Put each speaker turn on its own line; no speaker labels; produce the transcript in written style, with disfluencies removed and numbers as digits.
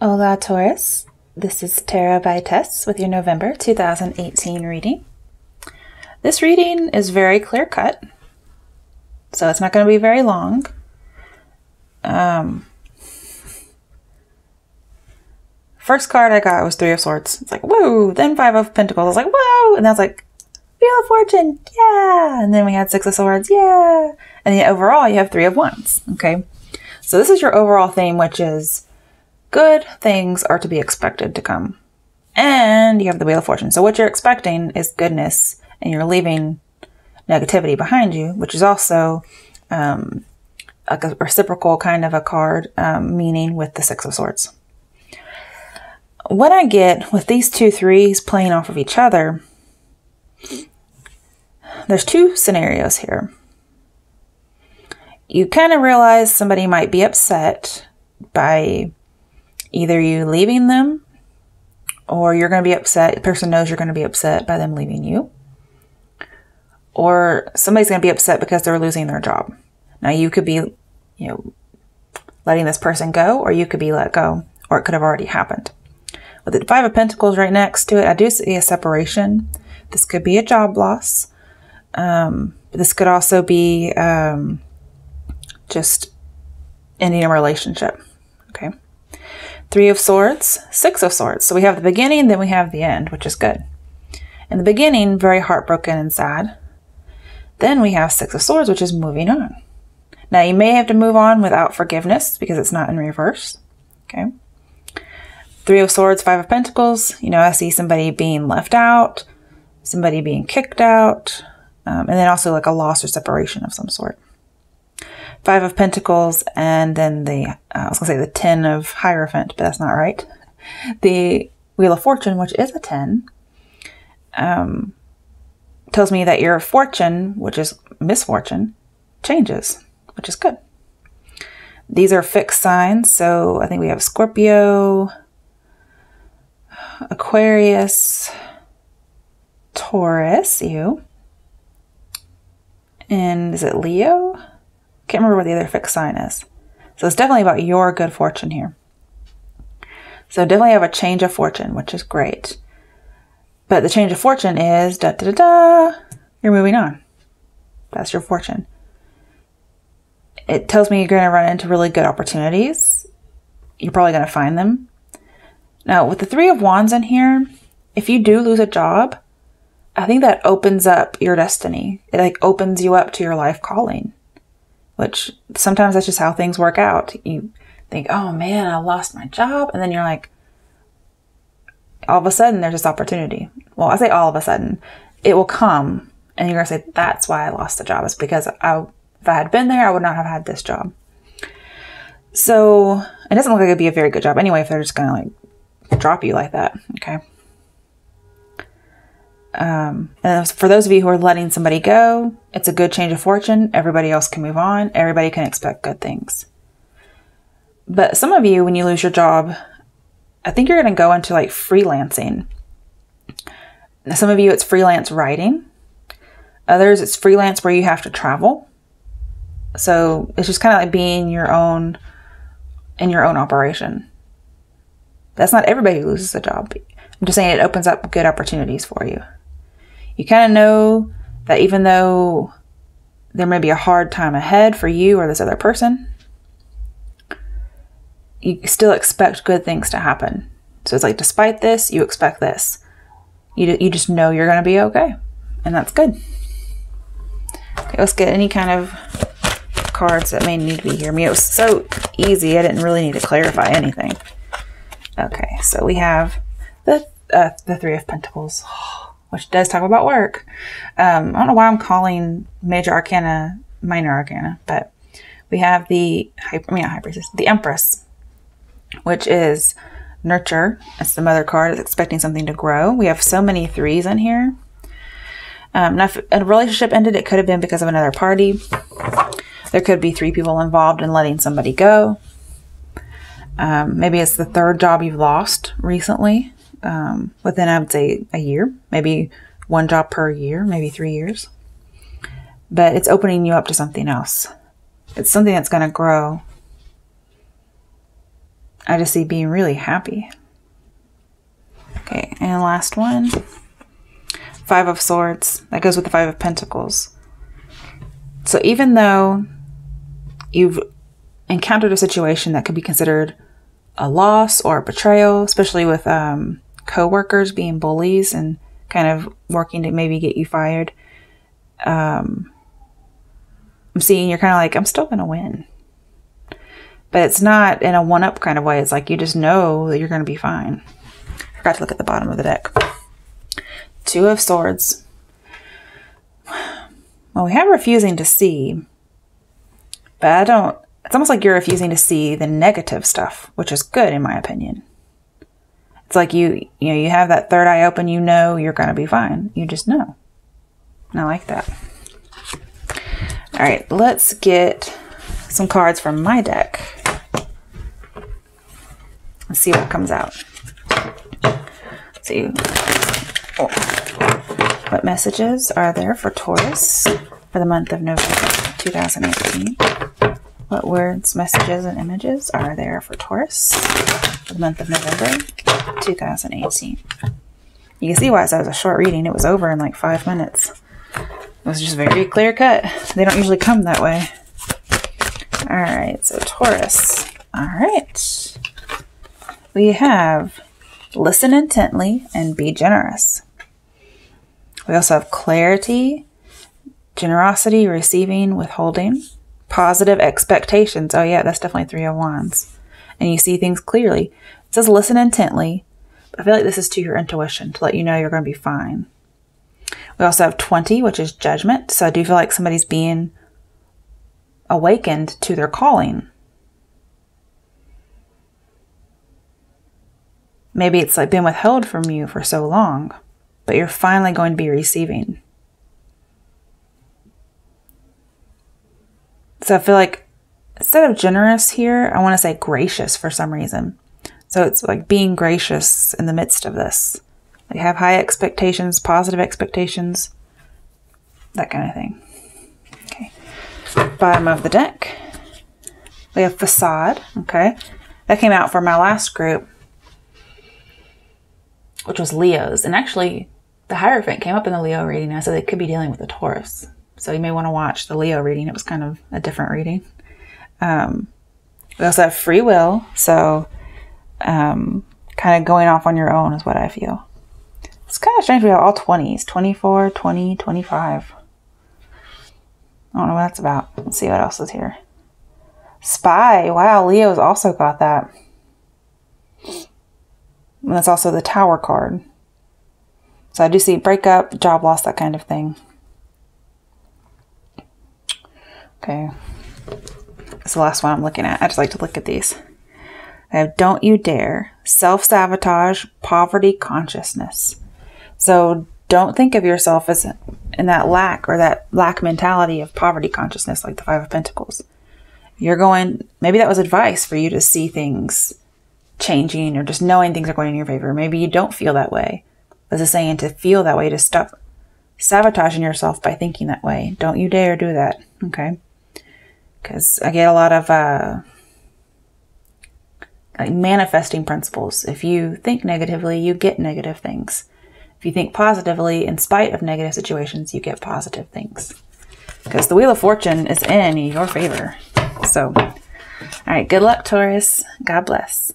Hola Taurus, this is Tara by Tess with your November 2018 reading. This reading is very clear cut, so it's not going to be very long. First card I got was Three of Swords. It's like, whoa! Then Five of Pentacles. I was like, whoa! And then I was like, Wheel of Fortune, yeah! And then we had Six of Swords, yeah! And then overall you have Three of Wands, okay? So this is your overall theme, which is good things are to be expected to come. And you have the Wheel of Fortune. So what you're expecting is goodness, and you're leaving negativity behind you, which is also like a reciprocal kind of a card, meaning with the Six of Swords. What I get with these two threes playing off of each other, there's two scenarios here. You kind of realize somebody might be upset by either you leaving them, or you're going to be upset. The person knows you're going to be upset by them leaving you. Or somebody's going to be upset because they're losing their job. Now you could be, letting this person go, or you could be let go, or it could have already happened. With the Five of Pentacles right next to it, I do see a separation. This could be a job loss. This could also be just ending a relationship. Okay. Three of Swords, Six of Swords. So we have the beginning, then we have the end, which is good. In the beginning, very heartbroken and sad. Then we have Six of Swords, which is moving on. Now you may have to move on without forgiveness because it's not in reverse. Okay. Three of Swords, Five of Pentacles. I see somebody being left out, somebody being kicked out, and then also like a loss or separation of some sort. Five of Pentacles, and then I was going to say the Ten of Hierophant, but that's not right. The Wheel of Fortune, which is a 10, tells me that your fortune, which is misfortune, changes, which is good. These are fixed signs, so I think we have Scorpio, Aquarius, Taurus, you, and is it Leo? Can't remember what the other fixed sign is. So it's definitely about your good fortune here. So definitely have a change of fortune, which is great. But the change of fortune is you're moving on. That's your fortune. It tells me you're going to run into really good opportunities. You're probably going to find them. Now, with the Three of Wands in here, if you do lose a job, I think that opens up your destiny. It opens you up to your life calling, which sometimes that's just how things work out. You think, oh man, I lost my job. And then you're like, all of a sudden there's this opportunity. Well, I say all of a sudden, it will come and you're going to say, that's why I lost the job. It's because if I had been there, I would not have had this job. So it doesn't look like it'd be a very good job anyway, if they're just going to drop you like that. Okay. And for those of you who are letting somebody go, it's a good change of fortune. Everybody else can move on. Everybody can expect good things. But some of you, when you lose your job, I think you're going to go into freelancing. Now, some of you, it's freelance writing. Others, it's freelance where you have to travel. So it's just kind of like being in your own operation. That's not everybody who loses a job. I'm just saying it opens up good opportunities for you. You kind of know that even though there may be a hard time ahead for you or this other person, you still expect good things to happen. So it's like, despite this, you expect this. You just know you're going to be okay. And that's good. Okay, let's get any kind of cards that may need to be here. I mean, it was so easy. I didn't really need to clarify anything. Okay, so we have the Three of Pentacles, which does talk about work. I don't know why I'm calling Major Arcana Minor Arcana, but we have the Empress, which is nurture. It's the mother card. It's expecting something to grow. We have so many threes in here. Now, if a relationship ended, it could have been because of another party. There could be three people involved in letting somebody go. Maybe it's the third job you've lost recently. Within, I would say, a year. Maybe one job per year, maybe 3 years. But it's opening you up to something else. It's something that's going to grow. I just see being really happy. Okay, and last one. 5 of Swords. That goes with the 5 of Pentacles. So even though you've encountered a situation that could be considered a loss or a betrayal, especially with co-workers being bullies and kind of working to maybe get you fired, I'm seeing you're kind of like, I'm still going to win. But it's not in a one-up kind of way. It's like you just know that you're going to be fine. I forgot to look at the bottom of the deck. 2 of Swords. Well, we have refusing to see, but I don't, it's almost like you're refusing to see the negative stuff, which is good in my opinion. It's like you have that third eye open, you know you're going to be fine. You just know. And I like that. All right, let's get some cards from my deck. Let's see what comes out. Let's see. What messages are there for Taurus for the month of November 2018? What words, messages, and images are there for Taurus for the month of November 2018? You can see why it was a short reading. It was over in like 5 minutes. It was just very clear cut. They don't usually come that way. All right, so Taurus. All right. We have listen intently and be generous. We also have clarity, generosity, receiving, withholding, positive expectations. Oh yeah, that's definitely 3 of Wands. And you see things clearly. It says listen intently. But I feel like this is to your intuition to let you know you're going to be fine. We also have 20, which is judgment. So I do feel like somebody's being awakened to their calling. Maybe it's like been withheld from you for so long, but you're finally going to be receiving. So I feel like instead of generous here, I want to say gracious for some reason. So it's like being gracious in the midst of this. Like have high expectations, positive expectations, that kind of thing. Okay. Bottom of the deck. We have facade. Okay. That came out for my last group, which was Leos. And actually, the Hierophant came up in the Leo reading. I said they could be dealing with a Taurus. So you may want to watch the Leo reading. It was kind of a different reading. We also have free will. So kind of going off on your own is what I feel. It's kind of strange we have all 20s. 24, 20, 25. I don't know what that's about. Let's see what else is here. Spy. Wow, Leo's also got that. And that's also the Tower card. So I do see breakup, job loss, that kind of thing. Okay. That's the last one I'm looking at. I just like to look at these. I have don't you dare, self-sabotage, poverty consciousness. So don't think of yourself as in that lack or that lack mentality of poverty consciousness like the 5 of Pentacles. You're going, maybe that was advice for you to see things changing or just knowing things are going in your favor. Maybe you don't feel that way. This is saying to feel that way, to stop sabotaging yourself by thinking that way. Don't you dare do that, okay? Because I get a lot of like manifesting principles. If you think negatively, you get negative things. If you think positively, in spite of negative situations, you get positive things. Because the Wheel of Fortune is in your favor. So, all right, good luck, Taurus. God bless.